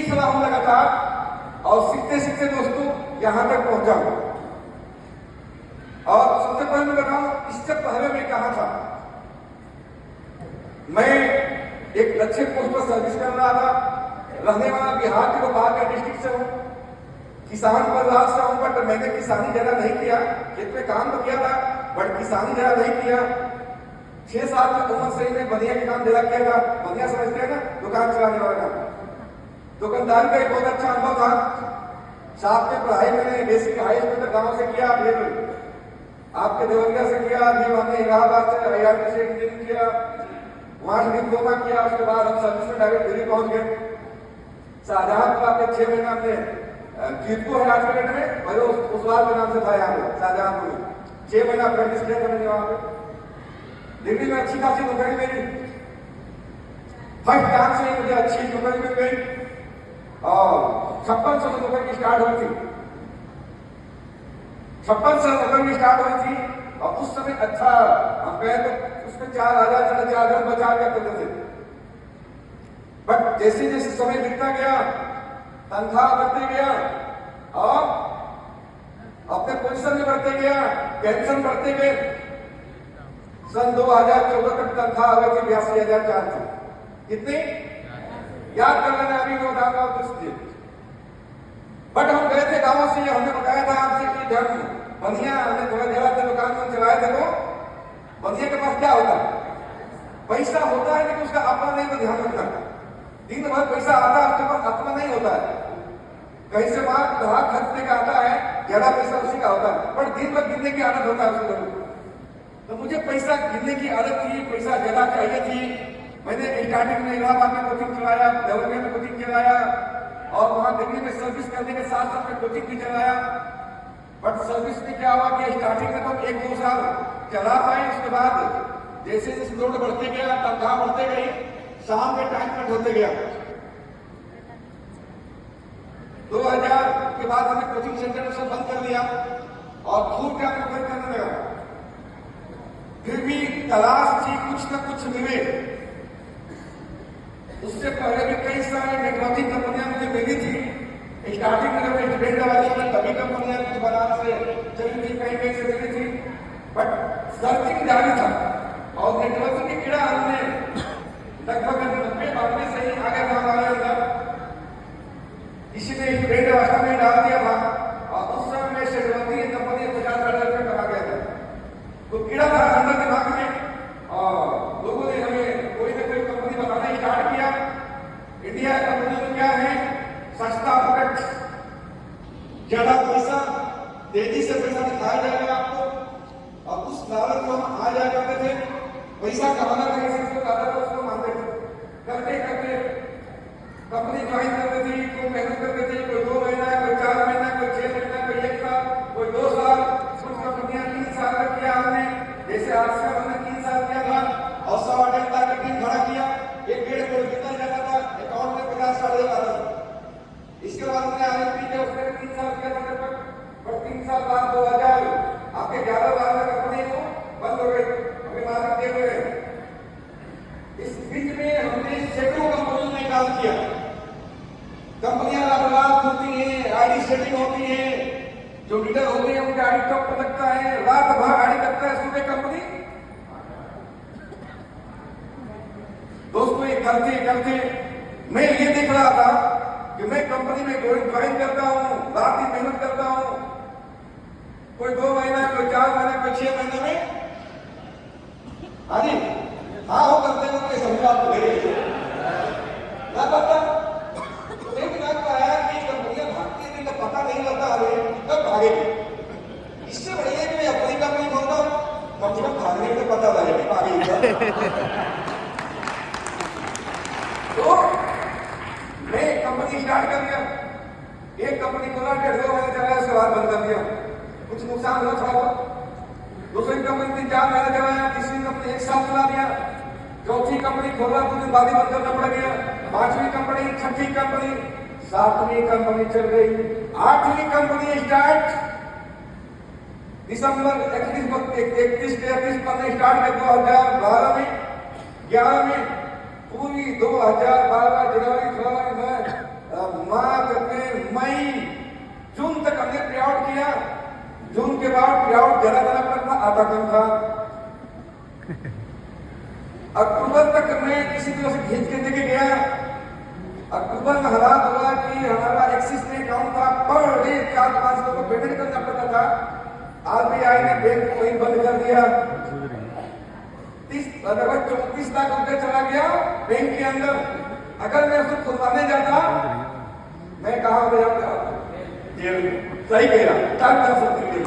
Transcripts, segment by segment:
सलाह हूं लगातार, और सीखते सीखते दोस्तों यहां तक पहुंचा। और सबसे पहले मैं बताऊं, इससे पहले मैं कहा था, मैं एक अच्छे पोस्ट पर सर्विस कर रहा था, रहने वाला बिहार के गोपाल का डिस्ट्रिक्ट से हूं, किसान परिवार से हूं, बट मैंने किसानी ज्यादा नहीं किया, खेत में काम तो किया था बट किसानी ज्यादा नहीं किया। 6 साल की उम्र से मैं बनिया के काम ज्यादा किया था। बनिया समझते हैं ना, दुकान चलाने वाला काम। दुकानदारी का एक बहुत अच्छा अनुभव था। साथ में पढ़ाई मैंने बेसिक हाई स्कूल तक गाँव से किया, फिर आपके देवरिया से किया, फिर हमने इलाहाबाद से IIT से इंजीनियरिंग किया, वहां से डिप्लोमा किया। उसके बाद हम सर्विस में डायरेक्ट दिल्ली पहुंच गए। शाहजहांपुर आपके 6 महीना हमने जीतको है आज के डेट में, और उस्वाल के नाम से था यहाँ पे शाहजहांपुर में 6 महीना अप्रेंटिस किया था मैंने वहां पे। दिल्ली में अच्छी खासी नौकरी मिली, फर्स्ट काम से मुझे अच्छी नौकरी मिल गई, और 5600 से नौकरी स्टार्ट हुई थी। 56 से नौकरी स्टार्ट हुई थी, और उस समय अच्छा हम कहें तो उसमें 4000 से 4000 बचा करते थे। बट जैसे जैसे समय बीतता गया, तनख्वाह बढ़ते गया, और अपने पोजीशन में बढ़ते गया, पेंशन बढ़ते गए। सन 2014 तक तनख्वाह आ गई थी 82,400। कितनी याद कर लेना, अभी मैं बताऊंगा कुछ। बट हम गए थे गांव से, हमने बताया था आपसे कि जब बनिया हमने थोड़ा जगह से दुकान में चलाए थे, तो बनिया के पास क्या होता है, पैसा होता है, लेकिन उसका अपना नहीं तो ध्यान रखना। दिन भर पैसा आता है, उसके पास अपना नहीं होता है। कहीं से वहां ग्राहक खरीदने का आता है, ज्यादा पैसा उसी का होता है, पर दिन भर गिनने की आदत होता है उसको। तो मुझे पैसा गिनने की आदत थी, पैसा ज्यादा चाहिए थी। मैंने स्टार्टिंग में इलाहाबाद में कोचिंग चलाया, देवरिया में कोचिंग चलाया, और वहां दिल्ली में सर्विस करने के साथ साथ में कोचिंग भी चलाया। बट सर्विस में क्या हुआ कि स्टार्टिंग में तो 1-2 साल चला पाए, उसके बाद जैसे जैसे लोड बढ़ते गया, तनख्वाह बढ़ते गई, शाम में टाइम कट होते गया। 2000 के बाद हमने कोचिंग सेंटर सब बंद कर दिया और फुल टाइम नौकरी करने लगा। फिर भी तलाश थी कुछ न कुछ मिले। उससे पहले भी कई सारे नेटवर्किंग कंपनियां मुझे मिली थी। स्टार्टिंग में जब स्टूडेंट वाली में तभी कंपनियां कुछ बनारस से चली थी, कहीं कहीं से मिली थी, बट सर्चिंग जारी था। और नेटवर्किंग की कीड़ा हमने लगभग 90-92 से ही आगे था हमारे अंदर। किसी ने स्टूडेंट अवस्था में डाल दिया था, और उस समय में शेरवती कंपनी 50,000 रुपये कमा गया था। तो कीड़ा था अंदर दिमाग में, और लोगों ने हमें कोई ना कोई कंपनी बताना स्टार्ट किया। इंडिया कंपनी में क्या है, सस्ता प्रोडक्ट, ज्यादा पैसा, तेजी से पैसा दिखाया जाएगा आपको, और उस लालच को हम आ जाया करते थे। पैसा कमाना कैसे इसको ज्यादा तो उसको मानते थे। करते करते कंपनी ज्वाइन करते थे, कोई मेहनत करते थे, कोई 2 महीना, कोई 4 महीना, कोई 6 महीना, कोई 1 साल, कोई 2 साल, कुछ कंपनियां 3 साल तक किया हमने। जैसे आज से हमने 3 साल किया था, और 1.5 लाख का टीम खड़ा किया, 1-1.5 करोड़ कितना जाता था, अकाउंट में 50-60 आता था। इसके बाद हमने RFP के उसने 3 साल किया था लगभग, और 3 साल बाद 2000 आपके 11-12 कंपनी को बंद हो गई, हमें मालिक दे हुए। इस बीच में हमने सैकड़ों कंपनियों में काम किया। कंपनियां लाभ होती हैं, आईडी सेटिंग होती है, जो लीडर होते हैं उनका आईडी टॉप पर लगता है, रात भर आईडी करता है, सुबह कंपनी। दोस्तों ये करते करते मैं ये देख रहा था कि मैं कंपनी में ज्वाइन करता हूँ, रात दिन मेहनत करता हूँ, कोई 2 महीना, कोई 4 महीना, कोई 6 महीने में हाँ हो करते हैं, समझा आपको क्या पता। लेकिन आपको आया कि कंपनियां भागती है, तो पता नहीं लगता हमें कब भागेगी। इससे बढ़िया कि मैं अपनी कंपनी खोलता हूँ, कम से कम भागने में पता लगेगा भागेगी। तो मैं कंपनी स्टार्ट कर दिया, एक कंपनी खोला, 1.5 महीने चलाया, उसके बाद बंद कर दिया। कुछ नुकसान हुआ था। दूसरी कंपनी 3-4 महीने चलाया, तीसरी कंपनी 1 साल चला दिया, चौथी कंपनी खोला, 2 दिन बाद ही बंद करना पड़ गया। 5वीं कंपनी, 6ठी कंपनी, 7वीं कंपनी चल गई, 8वीं कंपनी स्टार्ट दिसंबर 31-33 पर स्टार्ट किया 2012 में, 11 में पूरी 2012 जनवरी, फरवरी, का कम था। अक्टूबर तक मैं किसी तरह से खींच के देके गया। अक्टूबर में हालात हुआ कि हमारा एक्सिस में अकाउंट था, पर डे 400-500 को पेमेंट करना पड़ता था। आरबीआई ने बैंक वही बंद कर दिया। 34 लाख रुपए चला गया बैंक के अंदर। अगर मैं उसको खुलवाने जाता, मैं कहा हो जाता जेल में। सही कह रहा, तब कर सकती थी।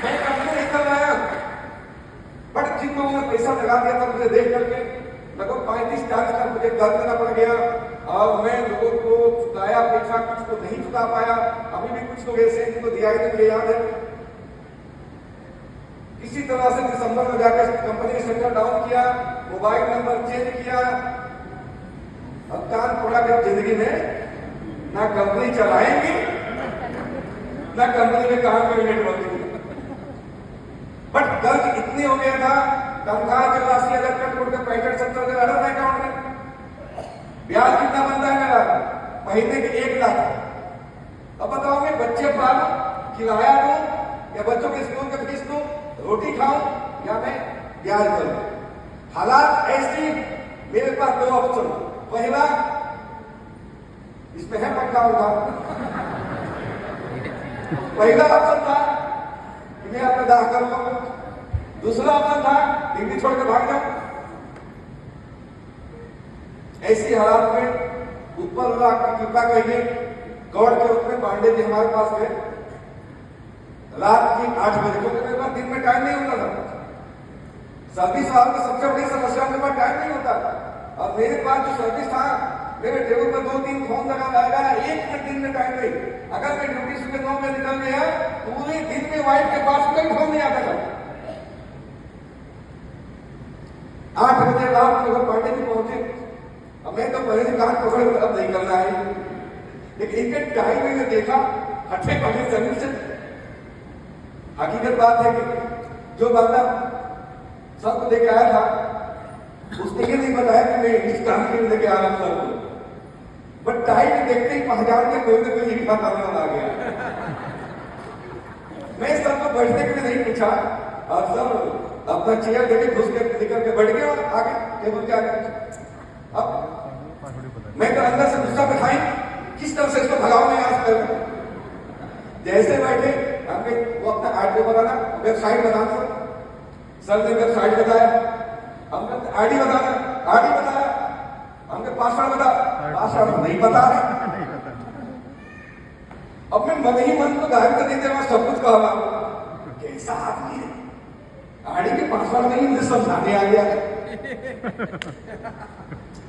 मैं कंपनी नहीं कर रहा, बट जिन लोगों ने पैसा लगा दिया था मुझे देख करके लगभग 35-40 लाख मुझे कर देना पड़ गया। और मैं लोगों को चुकाया पैसा, कुछ को नहीं चुका पाया। अभी भी कुछ लोग ऐसे जिनको दिया ही मुझे याद है। किसी तरह से दिसंबर में जाकर कंपनी ने शटर डाउन किया, मोबाइल नंबर चेंज किया। अब कान पड़ा कि जिंदगी में ना कंपनी चलाएंगे ना कंपनी में काम करेंगे नेटवर्किंग। बट कर्ज इतने हो गया था, तनख्वाह जब 80,000 कट के 65-70,000 आ रहा था अकाउंट में। ब्याज कितना बनता है मेरा? महीने के 1 लाख। अब बताओ मैं बच्चे पालूं, किराया दूं, या बच्चों के स्कूल का फीस दूं, रोटी खाऊं, या मैं ब्याज करूं? हालात ऐसी, मेरे पास 2 ऑप्शन। पहला, इसमें है पंखा होगा। पहला ऑप्शन था कि मैं अपना दाह करूंगा। दूसरा ऑप्शन था दिल्ली छोड़ के भाग जाऊं। ऐसी हालात में ऊपर वाला की कृपा कहिए, गौड़ के रूप में पांडे जी हमारे पास गए रात की 8 बजे, क्योंकि मेरे पास दिन में टाइम नहीं होता था। सर्विस वालों की सबसे बड़ी समस्या मेरे पास टाइम नहीं होता। और मेरे पास जो सर्विस था, मेरे टेबल पर 2-3 फोन लगा रहेगा, 1 मिनट दिन में टाइम नहीं। अगर मैं ड्यूटी सुबह 9 बजे निकल गया, पूरे दिन में वाइफ के पास कोई फोन नहीं आता था। 8 बजे रात में पांडे जी पहुंचे। अब मैं तो पहले से कहा पकड़ अब नहीं करना है, लेकिन इनके टाइम में देखा हटे पटे जमीन से। हकीकत बात है कि जो बंदा सबको लेके आया था, उसने ये नहीं बताया कि मैं इस काम के लिए लेके आ रहा हूं सबको। बट टाइम देखते ही पहचान के कोई ना कोई लिखा करने वाला आ गया। मैं सबको बैठने के लिए नहीं पूछा, और सब अपना चेयर देके घुस के निकल के बैठ गए और आगे टेबल के आगे। अब मैं तो अंदर से गुस्सा बिठाई, किस तरह से इसको भगाओ मैं यहाँ से। जैसे बैठे हमें वो अपना आईडी बताना, वेबसाइट बताना। सर ने वेबसाइट बताया, हमने आईडी बताया, आईडी बताया, हमने पासवर्ड बताया, पासवर्ड नहीं बता रहे। अब मैं मन ही मन को गायब कर देते मैं सब कुछ कह रहा हूं। कैसा आदमी है, आईडी के पासवर्ड नहीं मुझे समझाने आ गया।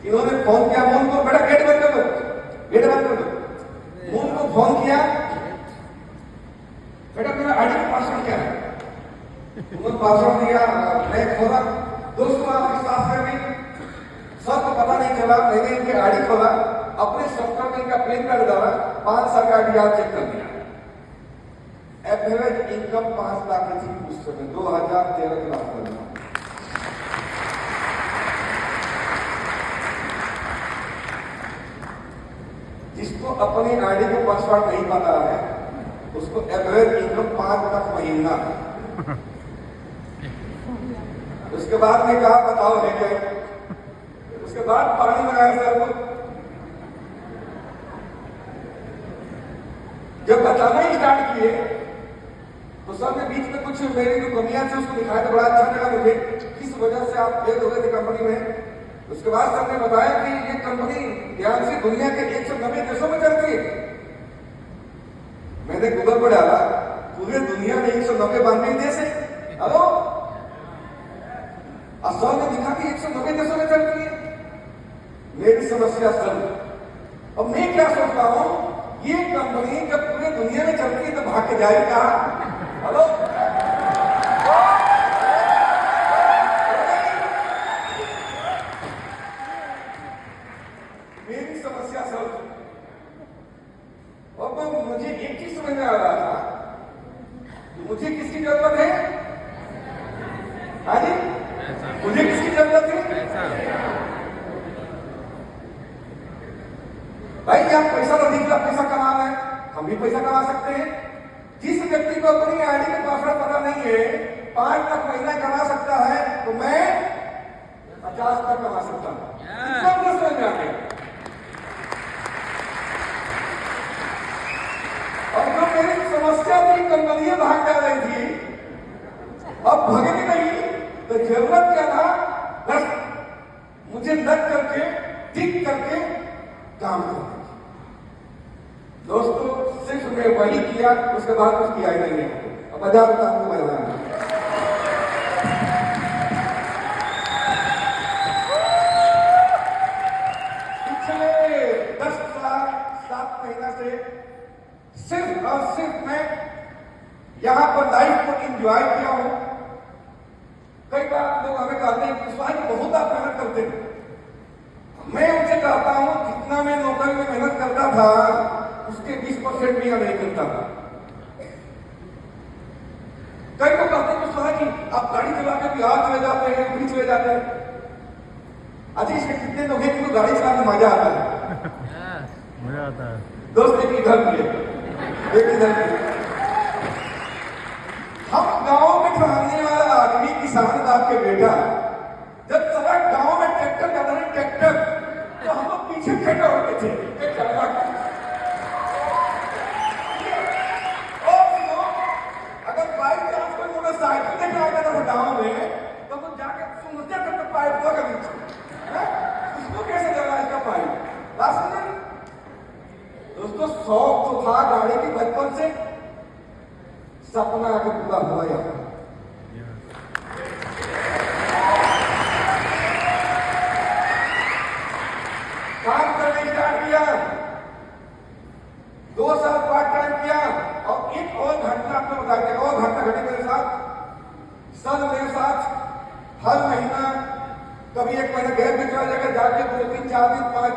इन्होंने फोन किया मोहन को, बेटा गेट बंद कर दो, गेट बंद कर दो। मोहन को फोन किया, बेटा मेरा आईडी का पासवर्ड क्या है? उन्होंने पासवर्ड दिया, मैं खोला। दोस्तों आप विश्वास करेंगे, सबको पता नहीं चला। मैंने इनके आईडी खोला, अपने सॉफ्टवेयर में इनका पिन कार्ड डाला, 5 साल का आईडी याद चेक कर दिया। एवरेज इनकम 5 लाख की थी उस समय, 2013 की बात कर रहा हूं। जिसको अपनी आईडी को पासवर्ड नहीं पता है, उसको एवरेज इनकम 5 लाख महीना। उसके बाद में कहा बताओ है क्या? उसके बाद पानी मंगाया सर को। जब बताना ही स्टार्ट किए तो सर ने बीच में कुछ मेरी जो कमियां थी उसको दिखाया, तो बड़ा अच्छा लगा मुझे, किस वजह से आप फेल हो गए थे कंपनी में। उसके बाद सर ने बताया कि ये कंपनी ध्यान से दुनिया के 190 देशों में चलती है। मैंने गूगल पर डाला, पूरे दुनिया में 190 देश है। हेलो, असर ने दिखा कि 190 देशों में चलती है। मेरी समस्या सर, अब मैं क्या सोचता हूं, ये कंपनी जब पूरे दुनिया में चलती है तो भाग के जाएगी कहां? हेलो, मेरी समस्या सर। अब मुझे एक चीज समझ में आ रहा था, मुझे किसकी जरूरत है? हाँ जी, मुझे किसकी जरूरत है? भाई आप पैसा तो दिखता पैसा कमा रहे हैं, हम भी पैसा कमा सकते हैं। जिस व्यक्ति को अपनी आईडी का पासवर्ड पता नहीं है, 5 लाख महीना कमा सकता है, तो मैं 50 लाख कमा सकता हूं। समझ में आ गया। और जो मेरी समस्या थी, कंपनियां भाग जा रही थी, अब भगने नहीं, तो जरूरत क्या था, बस मुझे लग करके टिक करके काम करना। दोस्तों सिर्फ मैं वही किया, उसके बाद कुछ किया ही नहीं है। अब बजा बता आपको बताना, पिछले 10 साल 7 महीना से सिर्फ और सिर्फ मैं यहां पर लाइफ को एंजॉय किया हूं। कई बार लोग हमें कहते हैं कि स्वामी बहुत आप मेहनत करते हैं। मैं उनसे कहता हूं जितना मैं नौकरी में मेहनत करता था उसके 20% भी नहीं करता था। कई लोग कहते हैं कि स्वामी जी आप गाड़ी चला के बिहार चले जाते हैं, भी चले जाते हैं। अजीज के कितने लोग हैं जिनको गाड़ी चलाने मजा आता है? मजा आता है। दोस्त एक इधर मिले, एक इधर मिले। हम गांव में ठहरने वाला आदमी, किसान बाप के बेटा, जब सड़क गांव में ट्रैक्टर जाता है, ट्रैक्टर, तो हम लोग पीछे खड़े होते थे। अगर बाई चांस कोई मोटरसाइकिल लेकर आएगा था गांव में, तो वो जाके सुनते थे तो पाइप होगा नीचे, उसको कैसे लगा इसका पाइप रास्ते में। दोस्तों शौक तो था गाड़ी की बचपन से, सपना आगे पूरा हुआ यहाँ। काम करने स्टार्ट किया, 2 साल पार्ट टाइम किया, और एक और घटना आपको बता दिया, और घटना घटी मेरे साथ। सर मेरे साथ हर महीना कभी 1 महीना गैप में चला जाकर जाके 2 3 4 दिन 5